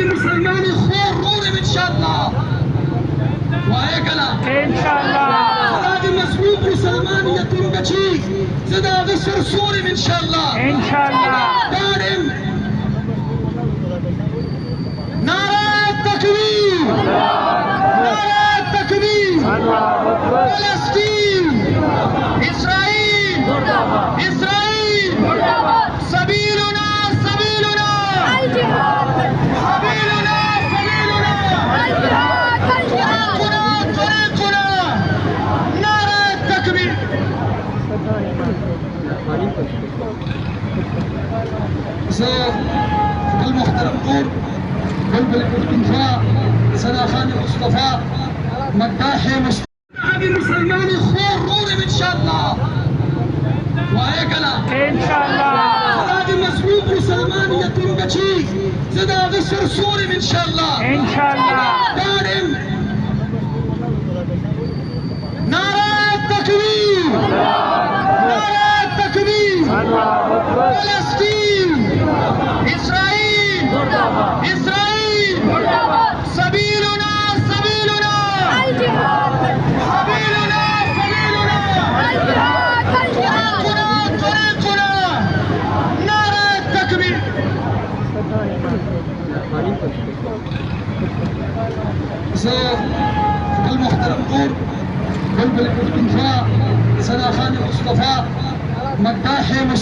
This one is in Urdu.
مسلمانی خور رورم انشاءالله وایه گلا انشاءالله زداغی مظلوم مسلمان یتیم بچی زداغی سرسورم انشاءالله انشاءالله دارم نعره تکبیر نعره تکبیر فلسطین اسرائیل اسرائیل سبیلنا سبیلنا سبيلنا سبيلنا طريقنا طريقنا نعرة التكبير المحترم طور بلبل الاختفاء سناخان مصطفى مداحي مصطفى مسلماني خور رورم ان شاء الله وهيك لا انشاءالله زداغي مظلوم مسلمان يتيم بچي زداغي سرسورم ان شاء الله انشاءالله دارم نعرة التكبير نعرة التكبير فلسطين اسرائيل اسرائيل سبيلنا سبيلنا سبيلنا سبيلنا طريقنا طريقنا نعرة التكبير المحترم طور بلبل الاختفاء سناخان مصطفى مداحي